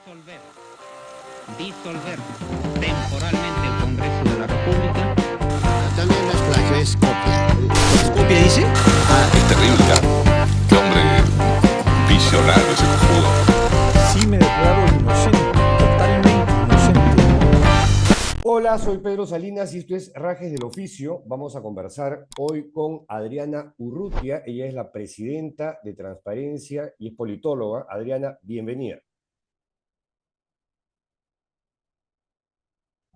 disolver temporalmente el Congreso de la República. También las playas Skopje. ¿Skopje dice? Es terrible, ¿ah? Qué hombre visionario ese cojudo. Sí me declaro inocente, totalmente inocente. Hola, soy Pedro Salinas y esto es Rajes del Oficio. Vamos a conversar hoy con Adriana Urrutia. Ella es la presidenta de Transparencia y es politóloga. Adriana, bienvenida.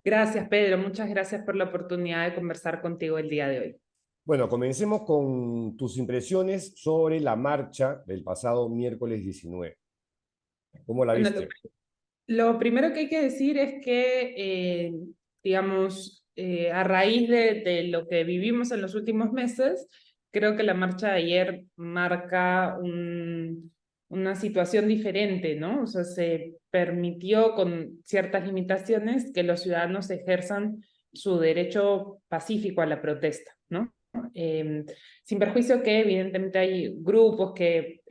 Gracias, Pedro. Muchas gracias por la oportunidad de conversar contigo el día de hoy. Bueno, comencemos con tus impresiones sobre la marcha del pasado miércoles 19. ¿Cómo la viste? Lo primero que hay que decir es que, a raíz de lo que vivimos en los últimos meses, creo que la marcha de ayer marca una situación diferente, ¿no? O sea, se permitió con ciertas limitaciones que los ciudadanos ejerzan su derecho pacífico a la protesta, ¿no? Sin perjuicio que evidentemente hay grupos que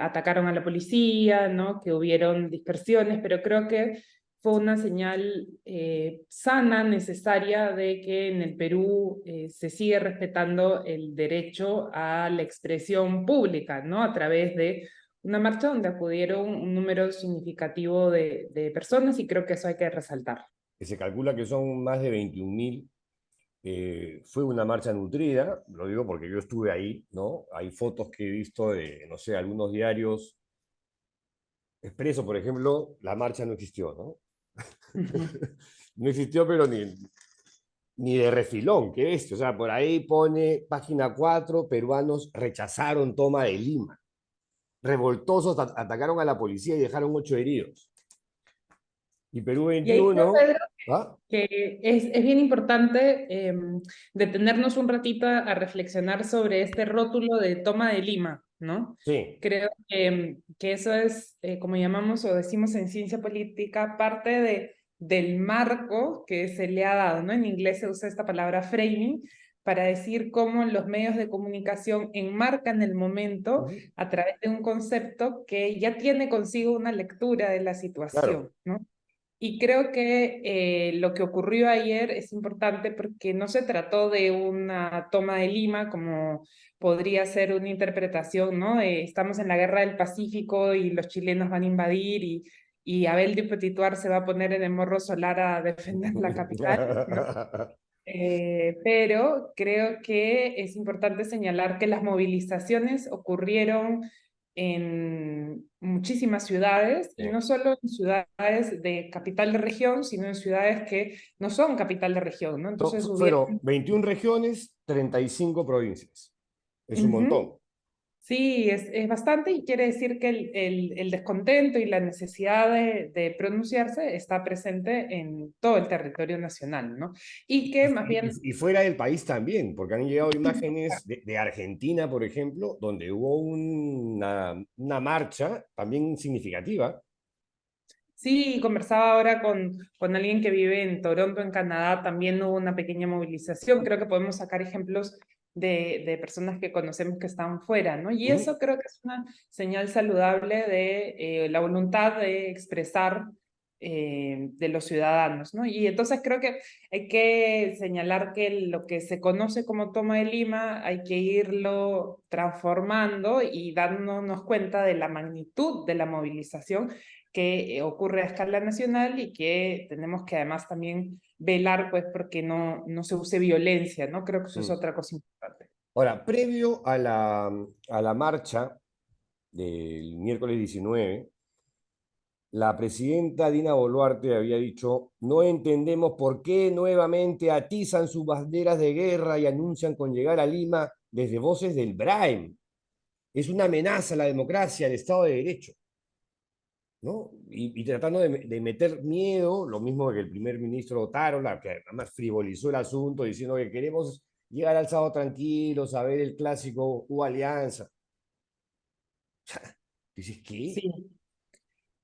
atacaron a la policía, ¿no? Que hubieron dispersiones, pero creo que fue una señal sana, necesaria, de que en el Perú se sigue respetando el derecho a la expresión pública, ¿no? A través de una marcha donde acudieron un número significativo de personas, y creo que eso hay que resaltar. Se calcula que son más de 21.000. Fue una marcha nutrida, lo digo porque yo estuve ahí, ¿no? Hay fotos que he visto de, no sé, algunos diarios. Expreso, por ejemplo, la marcha no existió, ¿no? No existió, pero ni de refilón, ¿qué es? O sea, por ahí pone página 4, peruanos rechazaron toma de Lima. Revoltosos atacaron a la policía y dejaron 8 heridos. Y Perú Y ahí creo, 21... Pedro, ¿Ah? que es bien importante detenernos un ratito a reflexionar sobre este rótulo de toma de Lima, ¿no? Sí. Creo que eso es, como llamamos o decimos en ciencia política, parte del marco que se le ha dado, ¿no? En inglés se usa esta palabra framing para decir cómo los medios de comunicación enmarcan el momento a través de un concepto que ya tiene consigo una lectura de la situación, Claro. ¿no? Y creo que lo que ocurrió ayer es importante porque no se trató de una toma de Lima, como podría ser una interpretación, ¿no? Estamos en la guerra del Pacífico y los chilenos van a invadir y Abel de Petituar se va a poner en el morro solar a defender la capital, ¿no? Pero creo que es importante señalar que las movilizaciones ocurrieron en muchísimas ciudades, y no solo en ciudades de capital de región, sino en ciudades que no son capital de región, ¿no? Entonces Fueron 21 regiones, 35 provincias. Es un montón. Sí, es bastante, y quiere decir que el descontento y la necesidad de pronunciarse está presente en todo el territorio nacional, ¿no? Y que más bien... Y fuera del país también, porque han llegado imágenes de Argentina, por ejemplo, donde hubo una marcha también significativa. Sí, conversaba ahora con alguien que vive en Toronto, en Canadá. También hubo una pequeña movilización. Creo que podemos sacar ejemplos de personas que conocemos que están fuera, ¿no? Y eso creo que es una señal saludable de la voluntad de expresar de los ciudadanos, ¿no? Y entonces creo que hay que señalar que lo que se conoce como toma de Lima hay que irlo transformando y dándonos cuenta de la magnitud de la movilización que ocurre a escala nacional, y que tenemos que además también velar, pues, porque no se use violencia, ¿no? Creo que eso es otra cosa importante. Ahora, previo a la marcha del miércoles 19, la presidenta Dina Boluarte había dicho: no entendemos por qué nuevamente atizan sus banderas de guerra y anuncian con llegar a Lima desde voces del BRAEM. Es una amenaza a la democracia, al Estado de Derecho, ¿no? Y tratando de meter miedo, lo mismo que el primer ministro Tarola, que además frivolizó el asunto diciendo que queremos llegar al sábado tranquilos, a ver el clásico U Alianza. Dices, ¿qué? Sí.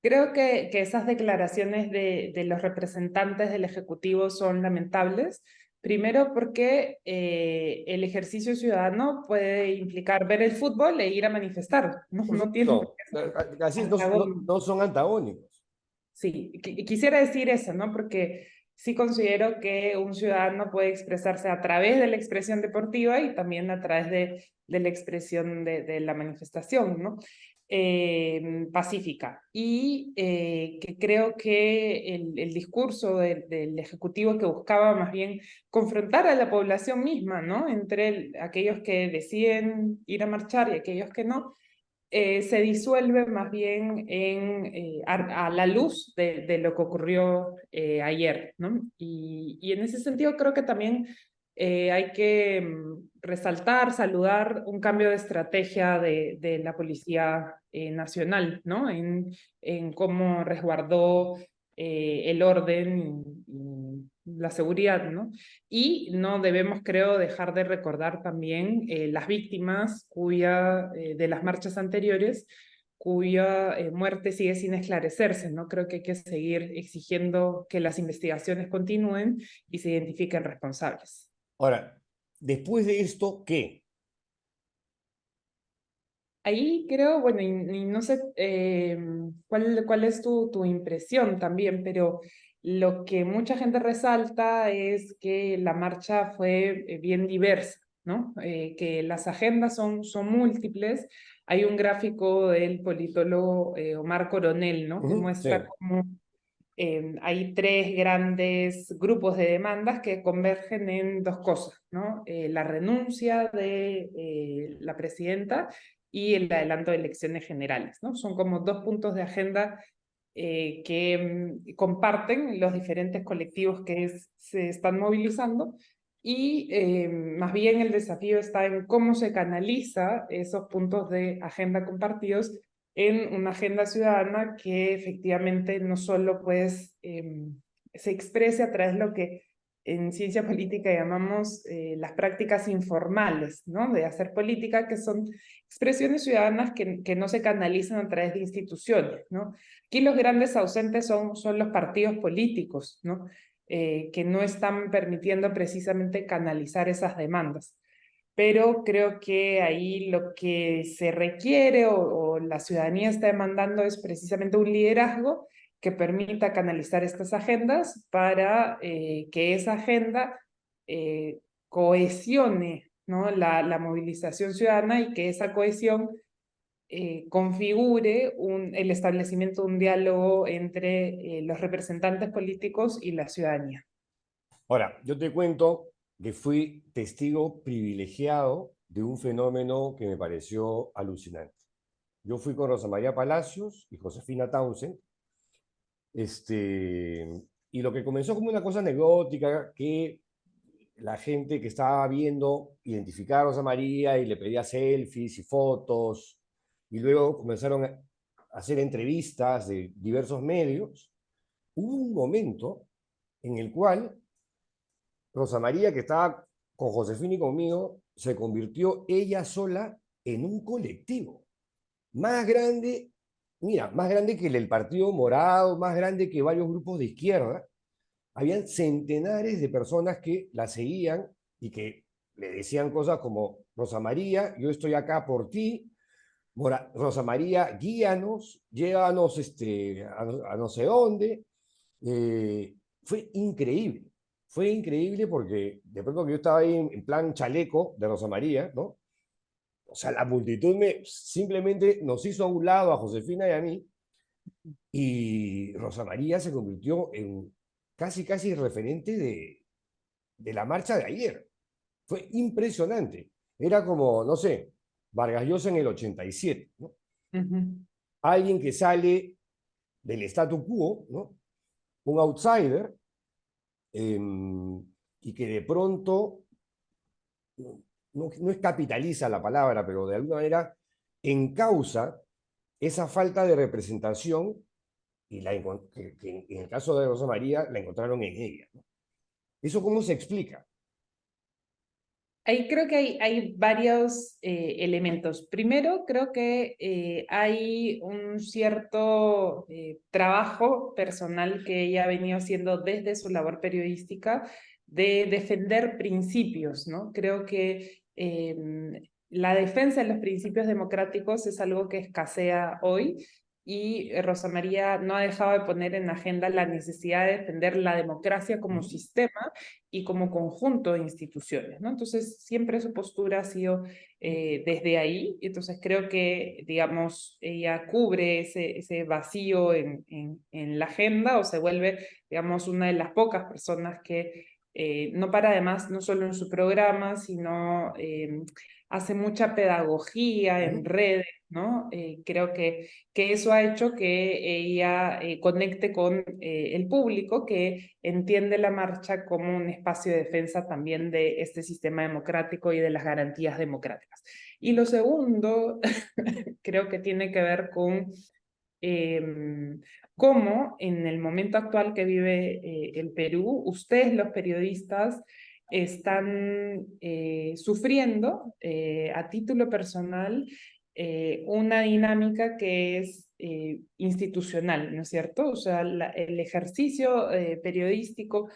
Creo que esas declaraciones de los representantes del Ejecutivo son lamentables. Primero porque el ejercicio ciudadano puede implicar ver el fútbol e ir a manifestar. No tiene por qué ser Así antagónico. no son antagónicos. sí, quisiera decir eso, ¿no? Porque sí considero que un ciudadano puede expresarse a través de la expresión deportiva y también a través de la expresión de la manifestación, ¿no? Pacífica. Y que creo que el discurso del Ejecutivo que buscaba más bien confrontar a la población misma, ¿no? Entre aquellos que deciden ir a marchar y aquellos que no, se disuelve más bien a la luz de lo que ocurrió ayer, ¿no? Y en ese sentido creo que también hay que resaltar, saludar un cambio de estrategia de la Policía Nacional, ¿no? En cómo resguardó el orden y la seguridad, ¿no? Y no debemos, creo, dejar de recordar también las víctimas de las marchas anteriores, cuya muerte sigue sin esclarecerse, ¿no? Creo que hay que seguir exigiendo que las investigaciones continúen y se identifiquen responsables. Ahora, después de esto, ¿qué? Ahí creo, bueno, y no sé cuál es tu impresión también, pero lo que mucha gente resalta es que la marcha fue bien diversa, ¿no? Que las agendas son múltiples. Hay un gráfico del politólogo Omar Coronel, ¿no? Que Ujú, sí. muestra cómo hay tres grandes grupos de demandas que convergen en dos cosas, ¿no? La renuncia de la presidenta y el adelanto de elecciones generales, ¿no? Son como dos puntos de agenda que comparten los diferentes colectivos que se están movilizando y más bien el desafío está en cómo se canaliza esos puntos de agenda compartidos en una agenda ciudadana que efectivamente no solo pues se exprese a través de lo que en ciencia política llamamos las prácticas informales, ¿no? De hacer política, que son expresiones ciudadanas que no se canalizan a través de instituciones, ¿no? Aquí los grandes ausentes son los partidos políticos, ¿no? Que no están permitiendo precisamente canalizar esas demandas. Pero creo que ahí lo que se requiere o la ciudadanía está demandando es precisamente un liderazgo que permita canalizar estas agendas para que esa agenda cohesione, ¿no? la movilización ciudadana y que esa cohesión configure el establecimiento de un diálogo entre los representantes políticos y la ciudadanía. Ahora, yo te cuento que fui testigo privilegiado de un fenómeno que me pareció alucinante. Yo fui con Rosa María Palacios y Josefina Townsend, y lo que comenzó como una cosa anecdótica, que la gente que estaba viendo identificaba a Rosa María y le pedía selfies y fotos, y luego comenzaron a hacer entrevistas de diversos medios. Hubo un momento en el cual Rosa María, que estaba con Josefina y conmigo, se convirtió ella sola en un colectivo más grande, mira, más grande que el del Partido Morado, más grande que varios grupos de izquierda. Habían centenares de personas que la seguían y que le decían cosas como: Rosa María, yo estoy acá por ti. Rosa María, guíanos, llévanos a no sé dónde. Fue increíble. Fue increíble porque de pronto que yo estaba ahí en plan chaleco de Rosa María, ¿no? O sea, la multitud simplemente nos hizo a un lado a Josefina y a mí, y Rosa María se convirtió en casi referente de la marcha de ayer. Fue impresionante. Era como, no sé, Vargas Llosa en el 87, ¿no? Alguien que sale del statu quo, ¿no? Un outsider, y que de pronto, no es capitaliza la palabra, pero de alguna manera encausa esa falta de representación, y que en el caso de Rosa María la encontraron en ella, ¿no? ¿Eso cómo se explica? Ahí creo que hay varios elementos. Primero, creo que hay un cierto trabajo personal que ella ha venido haciendo desde su labor periodística de defender principios, ¿no? Creo que la defensa de los principios democráticos es algo que escasea hoy y Rosa María no ha dejado de poner en agenda la necesidad de defender la democracia como sistema y como conjunto de instituciones, ¿no? Entonces, siempre su postura ha sido desde ahí. Entonces, creo que, digamos, ella cubre ese vacío en la agenda, o se vuelve, digamos, una de las pocas personas que no para además, no solo en su programa, sino hace mucha pedagogía en redes, ¿no? Creo que eso ha hecho que ella conecte con el público, que entiende la marcha como un espacio de defensa también de este sistema democrático y de las garantías democráticas. Y lo segundo, creo que tiene que ver con cómo en el momento actual que vive el Perú, ustedes los periodistas están sufriendo a título personal una dinámica que es institucional, ¿no es cierto? O sea, el ejercicio periodístico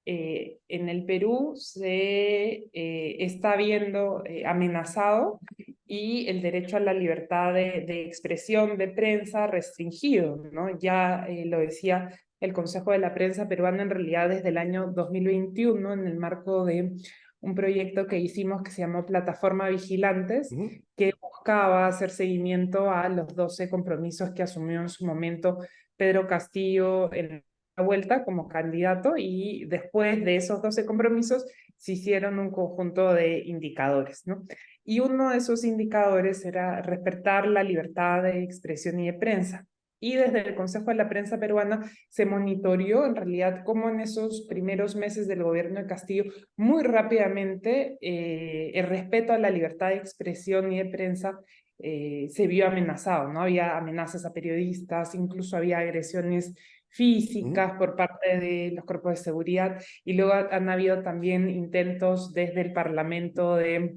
en el Perú se está viendo amenazado y el derecho a la libertad de expresión de prensa restringido, ¿no? Ya lo decía el Consejo de la Prensa Peruana en realidad desde el año 2021 en el marco de un proyecto que hicimos que se llamó Plataforma Vigilantes, que buscaba hacer seguimiento a los 12 compromisos que asumió en su momento Pedro Castillo en la vuelta como candidato, y después de esos 12 compromisos se hicieron un conjunto de indicadores, ¿no? Y uno de esos indicadores era respetar la libertad de expresión y de prensa. Y desde el Consejo de la Prensa Peruana se monitoreó en realidad cómo en esos primeros meses del gobierno de Castillo muy rápidamente el respeto a la libertad de expresión y de prensa se vio amenazado, ¿no? Había amenazas a periodistas, incluso había agresiones físicas por parte de los cuerpos de seguridad, y luego han habido también intentos desde el Parlamento de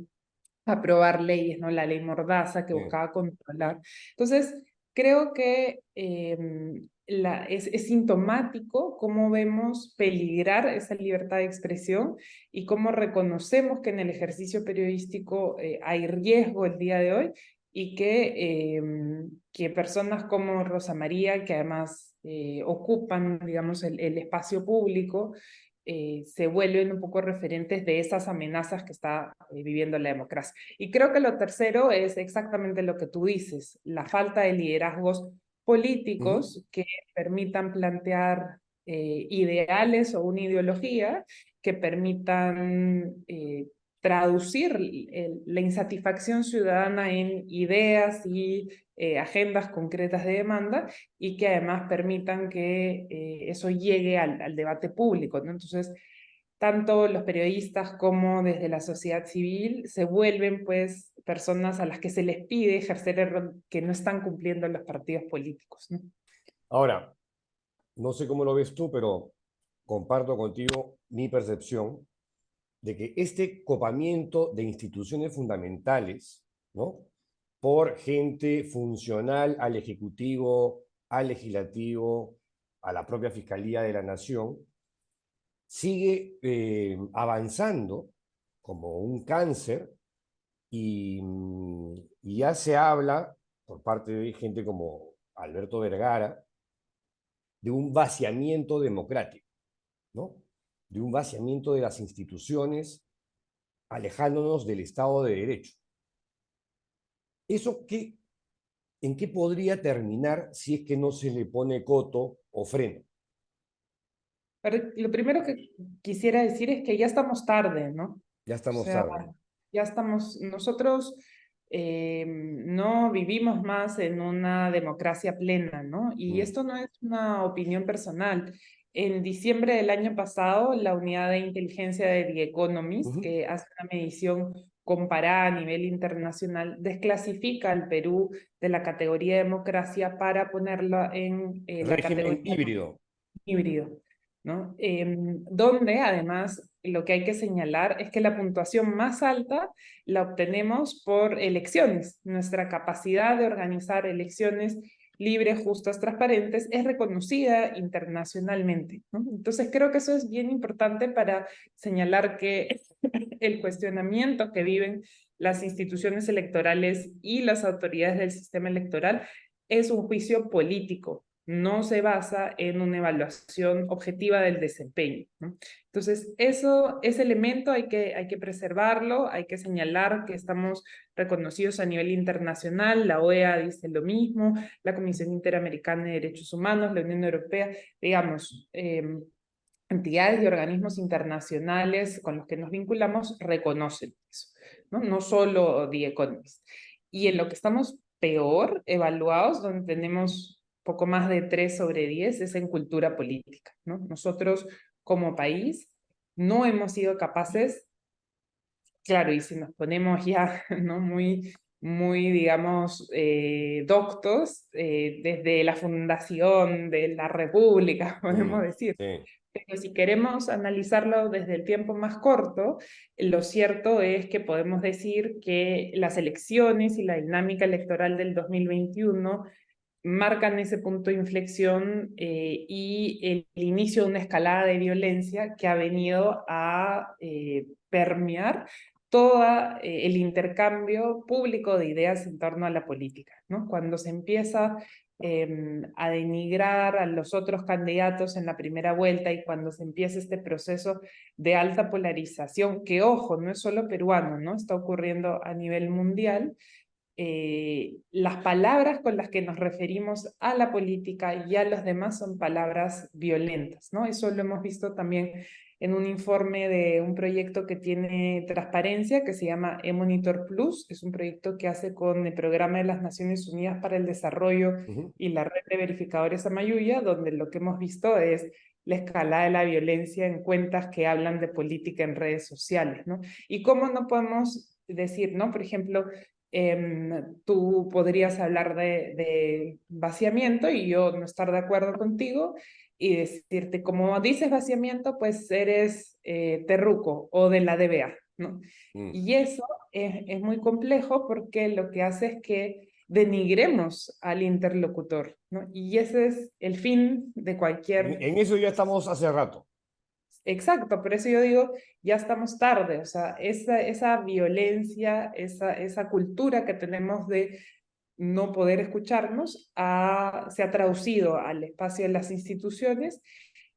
aprobar leyes, ¿no? La ley Mordaza que buscaba controlar. Entonces, creo que es sintomático cómo vemos peligrar esa libertad de expresión y cómo reconocemos que en el ejercicio periodístico hay riesgo el día de hoy, y que personas como Rosa María, que además ocupan, digamos, el espacio público, se vuelven un poco referentes de esas amenazas que está viviendo la democracia. Y creo que lo tercero es exactamente lo que tú dices, la falta de liderazgos políticos que permitan plantear ideales o una ideología que permitan traducir la insatisfacción ciudadana en ideas y agendas concretas de demanda, y que además permitan que eso llegue al debate público, ¿no? Entonces, tanto los periodistas como desde la sociedad civil se vuelven pues personas a las que se les pide ejercer el rol que no están cumpliendo los partidos políticos, ¿no? Ahora, no sé cómo lo ves tú, pero comparto contigo mi percepción de que este copamiento de instituciones fundamentales, ¿no?, por gente funcional al Ejecutivo, al Legislativo, a la propia Fiscalía de la Nación, sigue avanzando como un cáncer, y ya se habla por parte de gente como Alberto Vergara de un vaciamiento democrático, ¿no?, de un vaciamiento de las instituciones, alejándonos del Estado de Derecho. ¿Eso en qué podría terminar si es que no se le pone coto o freno? Pero lo primero que quisiera decir es que ya estamos tarde, ¿no? Ya O estamos sea, tarde. ya estamos, nosotros no vivimos más en una democracia plena, ¿no? Y esto no es una opinión personal. En diciembre del año pasado, la unidad de inteligencia de The Economist, que hace una medición comparada a nivel internacional, desclasifica al Perú de la categoría de democracia para ponerla en la Régimen categoría híbrido. híbrido, ¿no? Donde además lo que hay que señalar es que la puntuación más alta la obtenemos por elecciones. Nuestra capacidad de organizar elecciones libres, justas, transparentes es reconocida internacionalmente, ¿no? Entonces creo que eso es bien importante para señalar que el cuestionamiento que viven las instituciones electorales y las autoridades del sistema electoral es un juicio político, no se basa en una evaluación objetiva del desempeño, ¿no? Entonces, ese elemento hay que preservarlo, hay que señalar que estamos reconocidos a nivel internacional, la OEA dice lo mismo, la Comisión Interamericana de Derechos Humanos, la Unión Europea, digamos, entidades y organismos internacionales con los que nos vinculamos reconocen eso, ¿no? No solo The Economist. Y en lo que estamos peor evaluados, donde tenemos poco más de 3 sobre 10, es en cultura política, ¿no? Nosotros como país no hemos sido capaces, claro, y si nos ponemos ya, ¿no? muy, digamos, doctos, desde la fundación de la República, podemos decir. Sí. Pero si queremos analizarlo desde el tiempo más corto, lo cierto es que podemos decir que las elecciones y la dinámica electoral del 2021 marcan ese punto de inflexión y el inicio de una escalada de violencia que ha venido a permear todo el intercambio público de ideas en torno a la política, ¿no? Cuando se empieza a denigrar a los otros candidatos en la primera vuelta y cuando se empieza este proceso de alta polarización, que ojo, no es solo peruano, ¿no? Está ocurriendo a nivel mundial. Las palabras con las que nos referimos a la política y a los demás son palabras violentas, ¿no? Eso lo hemos visto también en un informe de un proyecto que tiene Transparencia, que se llama eMonitor Plus. Es un proyecto que hace con el Programa de las Naciones Unidas para el Desarrollo y la Red de Verificadores Amayuya, donde lo que hemos visto es la escalada de la violencia en cuentas que hablan de política en redes sociales, ¿no? Y cómo no podemos decir, ¿no? Por ejemplo, tú podrías hablar de vaciamiento y yo no estar de acuerdo contigo y decirte, como dices vaciamiento, pues eres terruco o de la DBA, ¿no? Y eso es muy complejo porque lo que hace es que denigremos al interlocutor, ¿no? Y ese es el fin de cualquier... En eso ya estamos hace rato. Exacto, por eso yo digo, ya estamos tarde, o sea, esa violencia, esa cultura que tenemos de no poder escucharnos se ha traducido al espacio de las instituciones.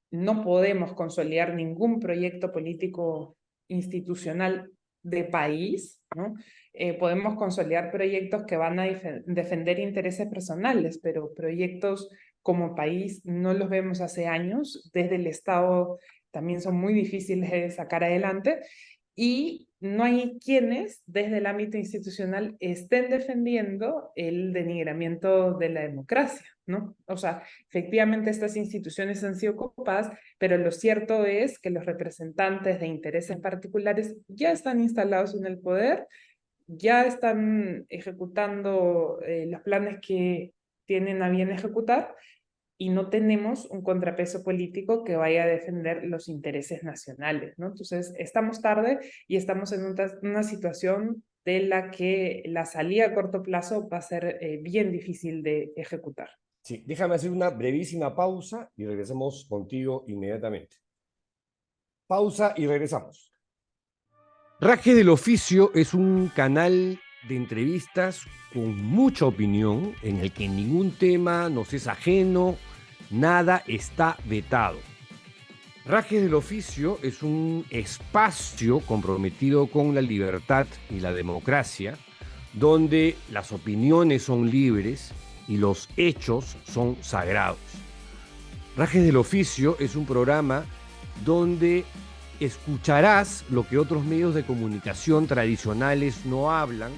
No podemos consolidar ningún proyecto político institucional de país, ¿no? Podemos consolidar proyectos que van a defender intereses personales, pero proyectos como país no los vemos hace años. Desde el Estado también son muy difíciles de sacar adelante y no hay quienes desde el ámbito institucional estén defendiendo el denigramiento de la democracia, ¿no? O sea, efectivamente estas instituciones han sido ocupadas, pero lo cierto es que los representantes de intereses particulares ya están instalados en el poder, ya están ejecutando los planes que tienen a bien ejecutar y no tenemos un contrapeso político que vaya a defender los intereses nacionales, ¿no? Entonces, estamos tarde y estamos en una situación de la que la salida a corto plazo va a ser bien difícil de ejecutar. Sí, déjame hacer una brevísima pausa y regresamos contigo inmediatamente. Pausa y regresamos. Raje del Oficio es un canal de entrevistas con mucha opinión en el que ningún tema nos es ajeno, nada está vetado. Rajes del Oficio es un espacio comprometido con la libertad y la democracia, donde las opiniones son libres y los hechos son sagrados. Rajes del Oficio es un programa donde escucharás lo que otros medios de comunicación tradicionales no hablan,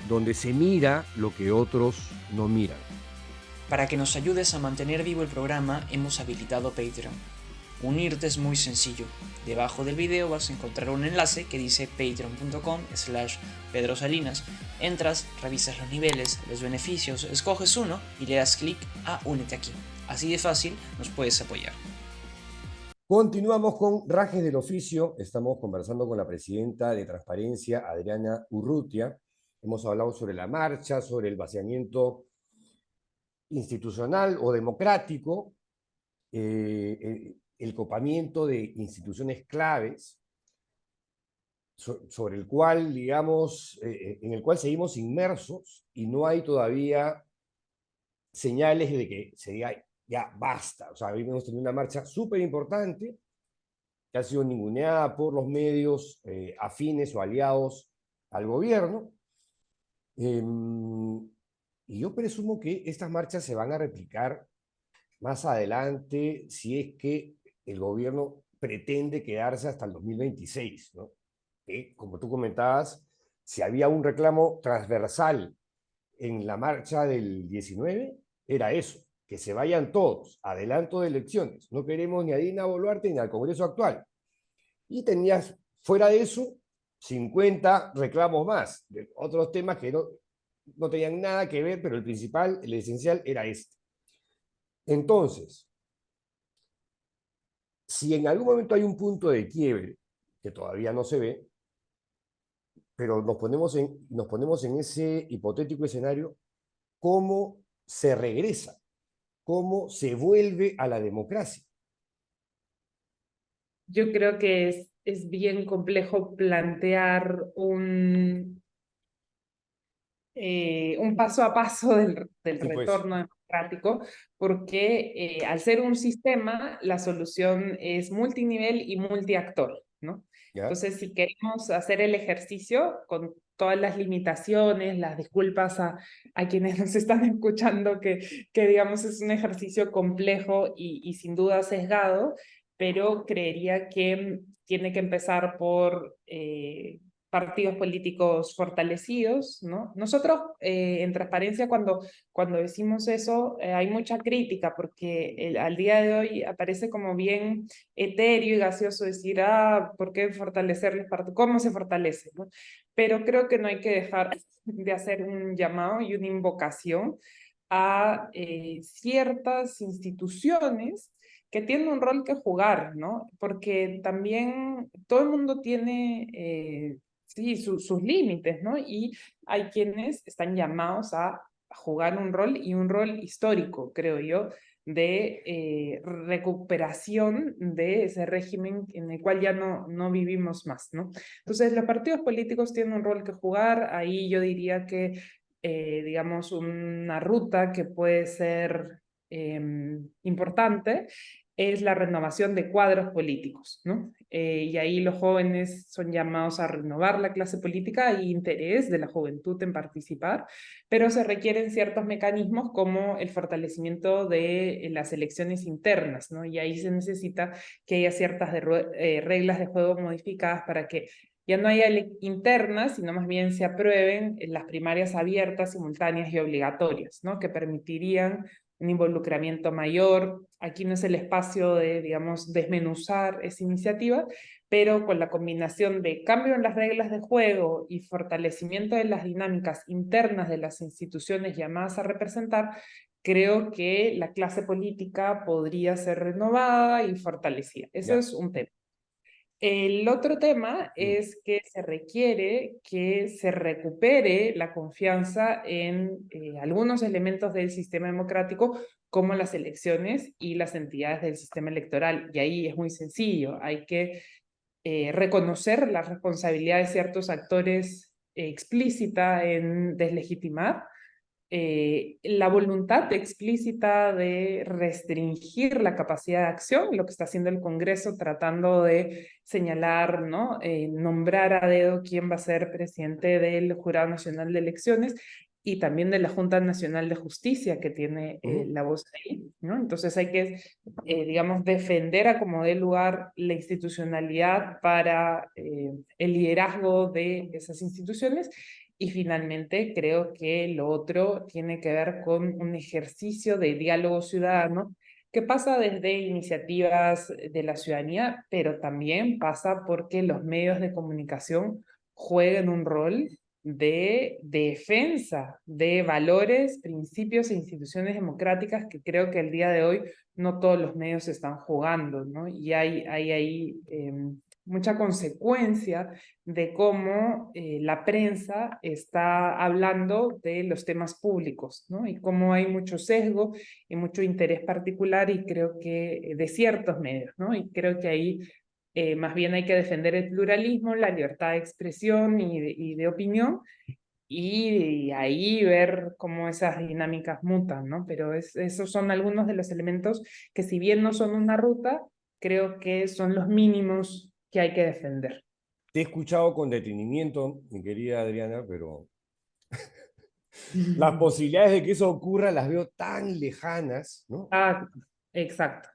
donde se mira lo que otros no miran. Para que nos ayudes a mantener vivo el programa, hemos habilitado Patreon. Unirte es muy sencillo. Debajo del video vas a encontrar un enlace que dice patreon.com/Pedro Salinas. Entras, revisas los niveles, los beneficios, escoges uno y le das clic a Únete aquí. Así de fácil nos puedes apoyar. Continuamos con Rajes del Oficio. Estamos conversando con la presidenta de Transparencia, Adriana Urrutia. Hemos hablado sobre la marcha, sobre el vaciamiento institucional o democrático, el copamiento de instituciones claves, sobre el cual, digamos, en el cual seguimos inmersos y no hay todavía señales de que sería ya basta. O sea, hoy hemos tenido una marcha súper importante que ha sido ninguneada por los medios afines o aliados al gobierno. Y yo presumo que estas marchas se van a replicar más adelante si es que el gobierno pretende quedarse hasta el 2026, ¿no? Como tú comentabas, si había un reclamo transversal en la marcha del 19, era eso, que se vayan todos, adelanto de elecciones. No queremos ni a Dina Boluarte ni al Congreso actual. Y tenías, fuera de eso, 50 reclamos más, de otros temas que no tenían nada que ver, pero el principal, el esencial, era este. Entonces, si en algún momento hay un punto de quiebre, que todavía no se ve, pero nos ponemos en ese hipotético escenario, ¿cómo se regresa? ¿Cómo se vuelve a la democracia? Yo creo que es bien complejo plantear un paso a paso del Sí, pues, retorno democrático, porque al ser un sistema, la solución es multinivel y multiactor, ¿no? ¿ya? Entonces, si queremos hacer el ejercicio con todas las limitaciones, las disculpas a quienes nos están escuchando, que digamos es un ejercicio complejo y sin duda sesgado, pero creería que tiene que empezar por partidos políticos fortalecidos, ¿no? Nosotros, en transparencia, cuando decimos eso, hay mucha crítica, porque al día de hoy aparece como bien etéreo y gaseoso decir, ¿por qué fortalecer los partidos? ¿Cómo se fortalece? ¿No? Pero creo que no hay que dejar de hacer un llamado y una invocación a ciertas instituciones que tienen un rol que jugar, ¿no? Porque también todo el mundo tiene sí, sus límites, ¿no? Y hay quienes están llamados a jugar un rol y un rol histórico, creo yo, de recuperación de ese régimen en el cual ya no vivimos más, ¿no? Entonces, los partidos políticos tienen un rol que jugar, ahí yo diría que, digamos, una ruta que puede ser importante es la renovación de cuadros políticos, ¿no? Y ahí los jóvenes son llamados a renovar la clase política, hay interés de la juventud en participar, pero se requieren ciertos mecanismos como el fortalecimiento de las elecciones internas, ¿no? Y ahí se necesita que haya ciertas reglas de juego modificadas para que ya no haya internas, sino más bien se aprueben las primarias abiertas, simultáneas y obligatorias, ¿no? Que permitirían un involucramiento mayor. Aquí no es el espacio de, digamos, desmenuzar esa iniciativa, pero con la combinación de cambio en las reglas de juego y fortalecimiento de las dinámicas internas de las instituciones llamadas a representar, creo que la clase política podría ser renovada y fortalecida. Eso Ya. es un tema. El otro tema Mm. es que se requiere que se recupere la confianza en algunos elementos del sistema democrático, como las elecciones y las entidades del sistema electoral. Y ahí es muy sencillo, hay que reconocer la responsabilidad de ciertos actores explícita en deslegitimar la voluntad explícita de restringir la capacidad de acción, lo que está haciendo el Congreso tratando de señalar, ¿no? Nombrar a dedo quién va a ser presidente del Jurado Nacional de Elecciones y también de la Junta Nacional de Justicia, que tiene la voz ahí, ¿no? Entonces hay que, digamos, defender a como dé lugar la institucionalidad para el liderazgo de esas instituciones. Y finalmente, creo que lo otro tiene que ver con un ejercicio de diálogo ciudadano que pasa desde iniciativas de la ciudadanía, pero también pasa porque los medios de comunicación jueguen un rol de defensa de valores, principios e instituciones democráticas que creo que el día de hoy no todos los medios están jugando, ¿no? Y hay ahí mucha consecuencia de cómo la prensa está hablando de los temas públicos, ¿no? Y cómo hay mucho sesgo y mucho interés particular y creo que de ciertos medios, ¿no? Y creo que ahí más bien hay que defender el pluralismo, la libertad de expresión y de opinión, y ahí ver cómo esas dinámicas mutan, ¿no? Pero esos son algunos de los elementos que, si bien no son una ruta, creo que son los mínimos que hay que defender. Te he escuchado con detenimiento, mi querida Adriana, pero las posibilidades de que eso ocurra las veo tan lejanas, ¿no? Ah, exacto.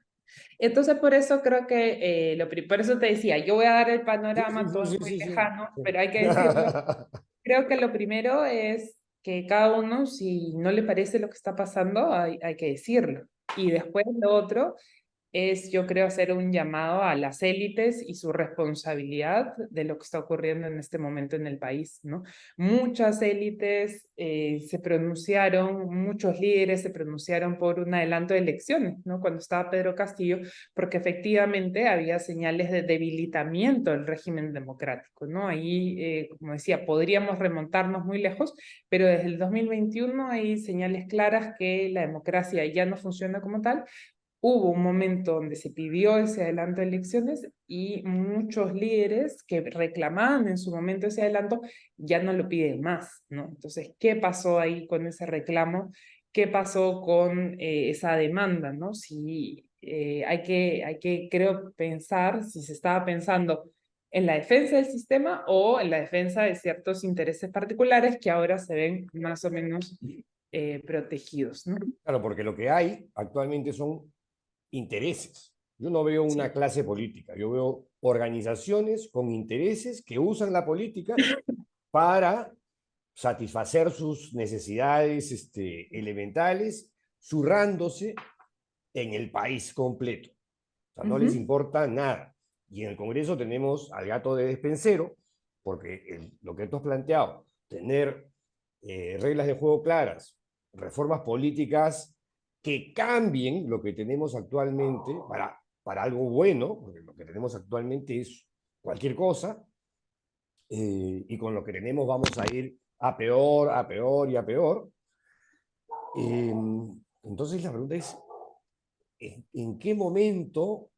Entonces, por eso creo que, por eso te decía, yo voy a dar el Sí, panorama, todo es sí, muy sí, sí, lejano, sí. pero hay que decirlo. Creo que lo primero es que cada uno, si no le parece lo que está pasando, hay que decirlo. Y después lo otro es, yo creo, hacer un llamado a las élites y su responsabilidad de lo que está ocurriendo en este momento en el país, ¿no? Muchas élites se pronunciaron, muchos líderes se pronunciaron por un adelanto de elecciones, ¿no? Cuando estaba Pedro Castillo, porque efectivamente había señales de debilitamiento del régimen democrático, ¿no? Ahí, como decía, podríamos remontarnos muy lejos, pero desde el 2021 hay señales claras que la democracia ya no funciona como tal. Hubo un momento donde se pidió ese adelanto de elecciones y muchos líderes que reclamaban en su momento ese adelanto ya no lo piden más, ¿no? Entonces, ¿qué pasó ahí con ese reclamo? ¿Qué pasó con esa demanda, ¿no? Si hay que, creo, pensar si se estaba pensando en la defensa del sistema o en la defensa de ciertos intereses particulares que ahora se ven más o menos protegidos, ¿no? Claro, porque lo que hay actualmente son intereses. Yo no veo una Sí. clase política, yo veo organizaciones con intereses que usan la política para satisfacer sus necesidades elementales, zurrándose en el país completo. O sea, no les importa nada. Y en el Congreso tenemos al gato de despensero, porque lo que tú has planteado, tener reglas de juego claras, reformas políticas que cambien lo que tenemos actualmente para algo bueno, porque lo que tenemos actualmente es cualquier cosa, y con lo que tenemos vamos a ir a peor, a peor y a peor. Eh, entonces la pregunta es, ¿en qué momento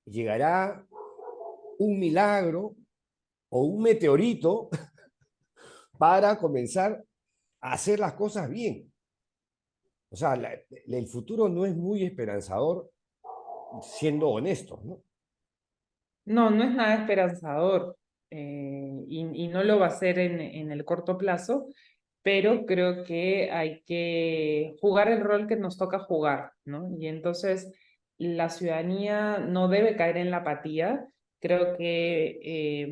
llegará un milagro o un meteorito para comenzar a hacer las cosas bien? O sea, el futuro no es muy esperanzador, siendo honestos, ¿no? No, no es nada esperanzador y no lo va a ser en el corto plazo, pero creo que hay que jugar el rol que nos toca jugar, ¿no? Y entonces la ciudadanía no debe caer en la apatía. Creo que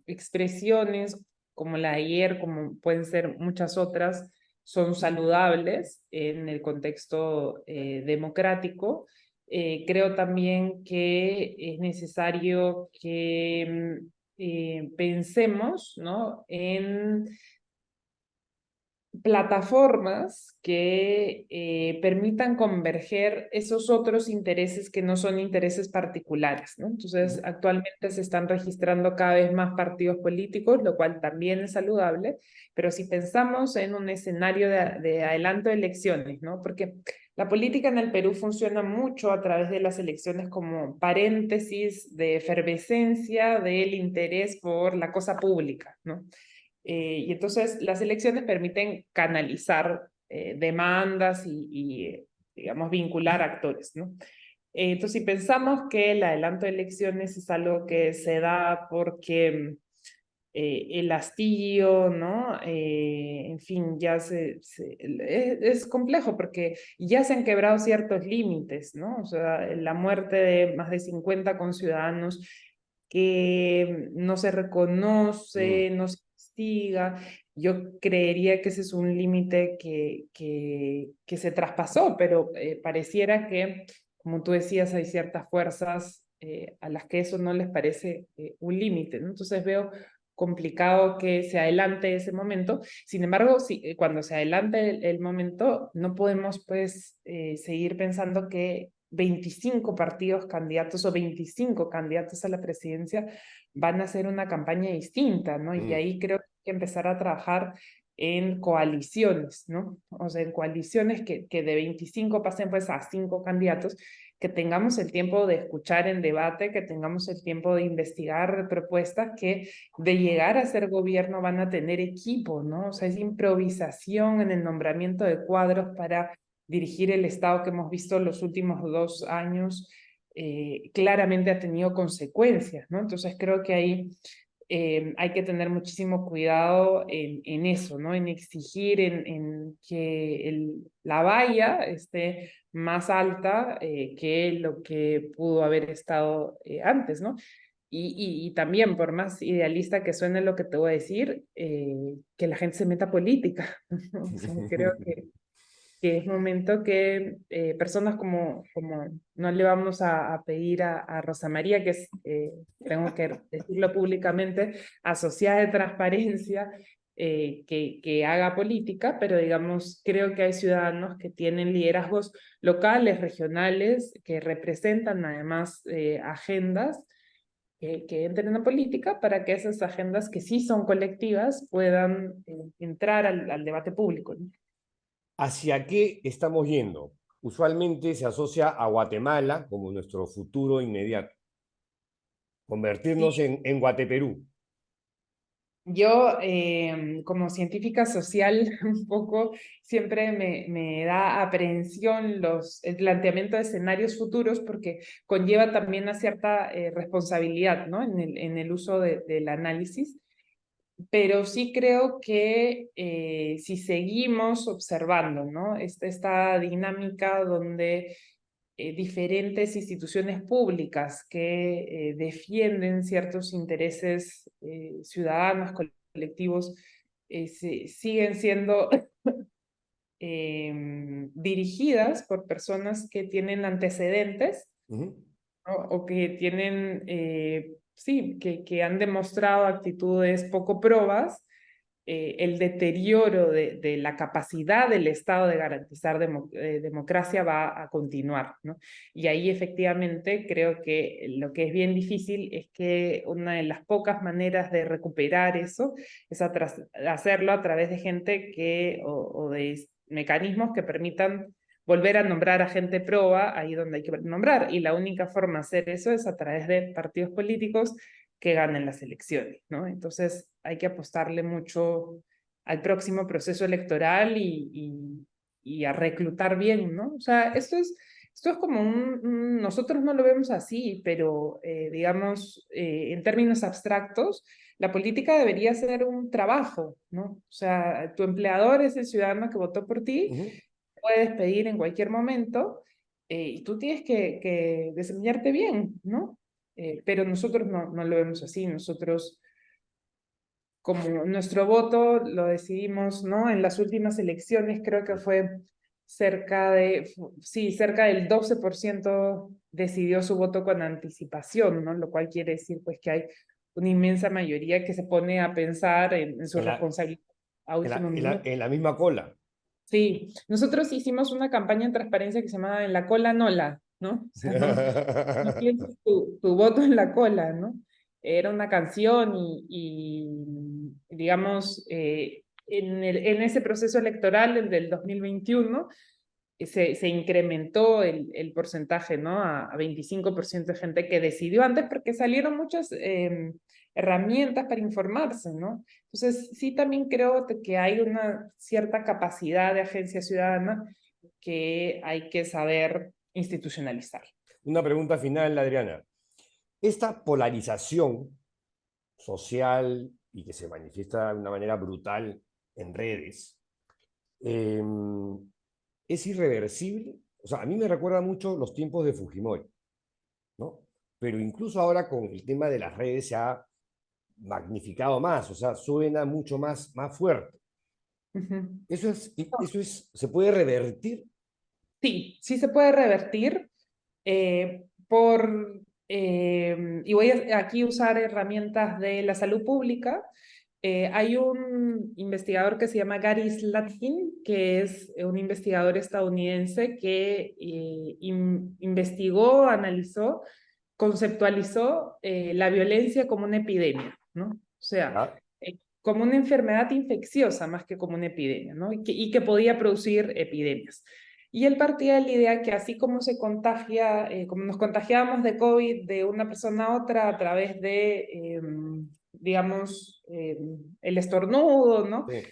expresiones como la de ayer, como pueden ser muchas otras, son saludables en el contexto democrático. Creo también que es necesario que pensemos, ¿no?, en plataformas que permitan converger esos otros intereses que no son intereses particulares, ¿no? Entonces, actualmente se están registrando cada vez más partidos políticos, lo cual también es saludable, pero si pensamos en un escenario de adelanto de elecciones, ¿no? Porque la política en el Perú funciona mucho a través de las elecciones como paréntesis de efervescencia del interés por la cosa pública, ¿no? Y entonces las elecciones permiten canalizar demandas digamos, vincular actores, ¿no? Entonces, si pensamos que el adelanto de elecciones es algo que se da porque el hastío, ¿no? En fin, es complejo porque ya se han quebrado ciertos límites, ¿no? O sea, la muerte de más de 50 conciudadanos que no se reconoce, no se investiga. Yo creería que ese es un límite que se traspasó, pero pareciera que, como tú decías, hay ciertas fuerzas a las que eso no les parece un límite, ¿no? Entonces veo complicado que se adelante ese momento. Sin embargo, cuando se adelante el momento, no podemos pues seguir pensando que 25 partidos candidatos o 25 candidatos a la presidencia van a hacer una campaña distinta, ¿no? Y ahí creo que hay que empezar a trabajar en coaliciones, ¿no? O sea, en coaliciones que de 25 pasen pues a 5 candidatos, que tengamos el tiempo de escuchar en debate, que tengamos el tiempo de investigar propuestas que de llegar a ser gobierno van a tener equipo, ¿no? O sea, es improvisación en el nombramiento de cuadros para dirigir el Estado que hemos visto los últimos 2 años, claramente ha tenido consecuencias, ¿no? Entonces creo que ahí hay que tener muchísimo cuidado en eso, ¿no? En exigir en que la valla esté más alta que lo que pudo haber estado antes, ¿no? Y también, por más idealista que suene lo que te voy a decir, que la gente se meta a política. O sea, creo que es momento que personas como no le vamos a pedir a Rosa María, que es, tengo que decirlo públicamente, asociada de transparencia, que haga política, pero digamos, creo que hay ciudadanos que tienen liderazgos locales, regionales, que representan además agendas que entren en la política para que esas agendas que sí son colectivas puedan entrar al debate público, ¿no? ¿Hacia qué estamos yendo? Usualmente se asocia a Guatemala como nuestro futuro inmediato. Convertirnos Sí. en Guateperú. Yo, como científica social, un poco siempre me da aprehensión el planteamiento de escenarios futuros porque conlleva también una cierta responsabilidad, ¿no? En el uso del análisis. Pero sí creo que si seguimos observando, ¿no? Esta dinámica donde diferentes instituciones públicas que defienden ciertos intereses ciudadanos, colectivos, siguen siendo dirigidas por personas que tienen antecedentes, Ujú. ¿no? O que tienen, sí, que han demostrado actitudes poco probas, el deterioro de la capacidad del Estado de garantizar democracia va a continuar, ¿no? Y ahí efectivamente creo que lo que es bien difícil es que una de las pocas maneras de recuperar eso es hacerlo a través de gente o de mecanismos que permitan volver a nombrar a gente proba ahí donde hay que nombrar. Y la única forma de hacer eso es a través de partidos políticos que ganen las elecciones, ¿no? Entonces hay que apostarle mucho al próximo proceso electoral y a reclutar bien, ¿no? O sea, esto es como nosotros no lo vemos así, pero digamos, en términos abstractos, la política debería ser un trabajo, ¿no? O sea, tu empleador es el ciudadano que votó por ti, Ujú. puedes pedir en cualquier momento y tú tienes que desempeñarte bien, ¿no? Pero nosotros no lo vemos así, nosotros como nuestro voto lo decidimos, ¿no? En las últimas elecciones creo que fue cerca del 12% decidió su voto con anticipación, ¿no? Lo cual quiere decir pues que hay una inmensa mayoría que se pone a pensar en su En la, responsabilidad a en la, último en la- minuto. en la misma cola. Sí, nosotros hicimos una campaña en transparencia que se llamaba En la cola Nola, ¿no? O sea, no pienses tu voto en la cola, ¿no? Era una canción digamos, en ese proceso electoral, el del 2021, se incrementó el porcentaje, ¿no? A 25% de gente que decidió antes porque salieron muchas herramientas para informarse, ¿no? Entonces, sí también creo que hay una cierta capacidad de agencia ciudadana que hay que saber institucionalizar. Una pregunta final, Adriana. Esta polarización social y que se manifiesta de una manera brutal en redes, eh, ¿es irreversible? O sea, a mí me recuerda mucho los tiempos de Fujimori, ¿no? Pero incluso ahora con el tema de las redes se ha magnificado más, o sea, suena mucho más fuerte. Ujú. ¿Se puede revertir? Sí, sí se puede revertir y voy a aquí usar herramientas de la salud pública. Hay un investigador que se llama Gary Slatkin, que es un investigador estadounidense que investigó, analizó, conceptualizó la violencia como una epidemia, ¿no? O sea, ¿Ya? como una enfermedad infecciosa más que como una epidemia, ¿no? Y que podía producir epidemias. Y él partía de la idea que así como se contagia, como nos contagiábamos de COVID de una persona a otra a través de, digamos, el estornudo, ¿no? Sí.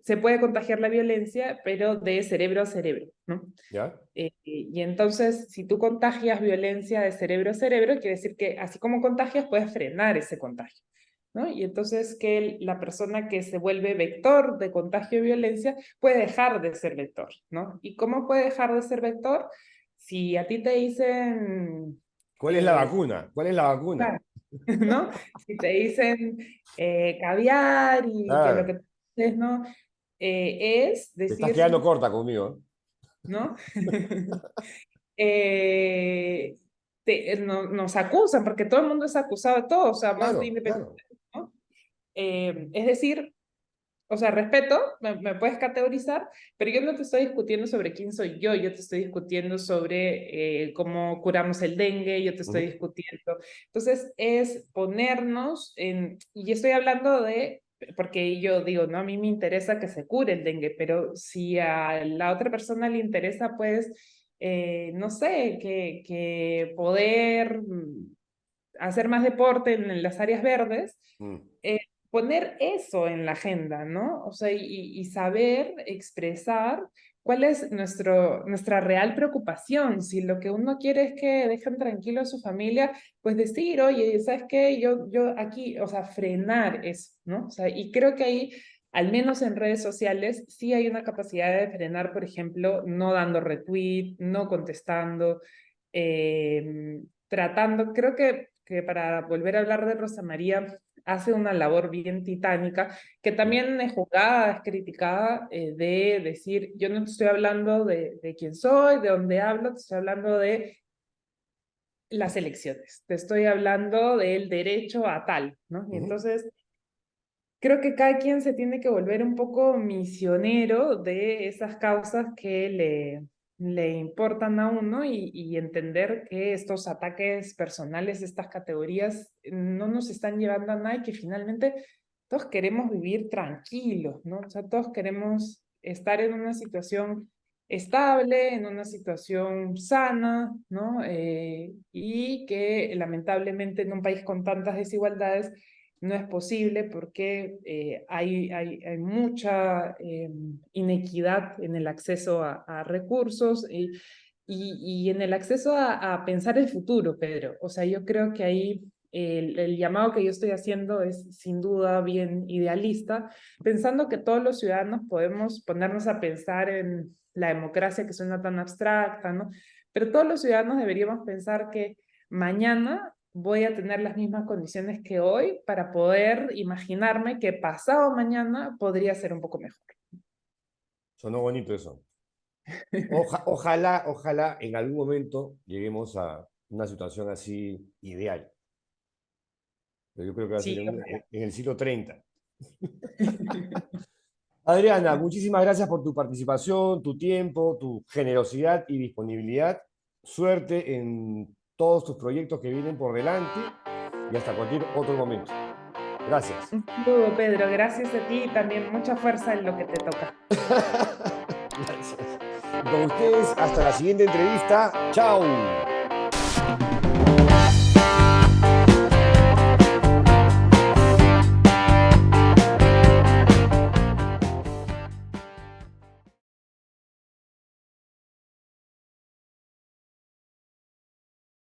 Se puede contagiar la violencia, pero de cerebro a cerebro, ¿no? ¿Ya? Y entonces, si tú contagias violencia de cerebro a cerebro, quiere decir que así como contagias, puedes frenar ese contagio, ¿no? Y entonces que la persona que se vuelve vector de contagio de violencia puede dejar de ser vector, ¿no? ¿Y cómo puede dejar de ser vector? Si a ti te dicen... ¿Cuál es la vacuna? ¿Cuál es la vacuna? ¿no? Si te dicen caviar y que lo Claro, que es, ¿no? Es te estás decir, quedando corta conmigo. ¿no? Nos acusan, porque todo el mundo es acusado de todo, o sea, más Claro, independiente, claro. ¿no? Es decir, o sea, respeto, me puedes categorizar, pero yo no te estoy discutiendo sobre quién soy yo te estoy discutiendo sobre cómo curamos el dengue, yo te estoy Ujú. discutiendo. Entonces, es ponernos en, y estoy hablando de, porque yo digo, no, a mí me interesa que se cure el dengue, pero si a la otra persona le interesa, pues, no sé, que poder hacer más deporte en las áreas verdes, Mm. poner eso en la agenda, ¿no? O sea, y saber expresar cuál es nuestra real preocupación. Si lo que uno quiere es que dejen tranquilo a su familia, pues decir, oye, ¿sabes qué? Yo aquí, o sea, frenar eso, ¿no? O sea, y creo que ahí, al menos en redes sociales, sí hay una capacidad de frenar, por ejemplo, no dando retweet, no contestando, tratando, creo que para volver a hablar de Rosa María, hace una labor bien titánica, que también es juzgada, es criticada, de decir, yo no te estoy hablando de quién soy, de dónde hablo, te estoy hablando de las elecciones, te estoy hablando del derecho a tal, ¿no? Y Ujú. entonces, creo que cada quien se tiene que volver un poco misionero de esas causas que le importan a uno y entender que estos ataques personales, estas categorías, no nos están llevando a nada y que finalmente todos queremos vivir tranquilos, ¿no? O sea, todos queremos estar en una situación estable, en una situación sana, ¿no? Y que lamentablemente en un país con tantas desigualdades, no es posible porque hay mucha inequidad en el acceso a recursos y en el acceso a pensar el futuro, Pedro. O sea, yo creo que ahí el llamado que yo estoy haciendo es sin duda bien idealista, pensando que todos los ciudadanos podemos ponernos a pensar en la democracia que suena tan abstracta, ¿no? Pero todos los ciudadanos deberíamos pensar que mañana voy a tener las mismas condiciones que hoy para poder imaginarme que pasado mañana podría ser un poco mejor. Sonó bonito eso. Ojalá en algún momento lleguemos a una situación así ideal. Pero yo creo que va a ser Sí, en el siglo 30. Adriana, muchísimas gracias por tu participación, tu tiempo, tu generosidad y disponibilidad. Suerte en todos tus proyectos que vienen por delante y hasta cualquier otro momento. Gracias. un saludo, Pedro. Gracias a ti y también mucha fuerza en lo que te toca. Gracias. Y con ustedes, hasta la siguiente entrevista. ¡Chao!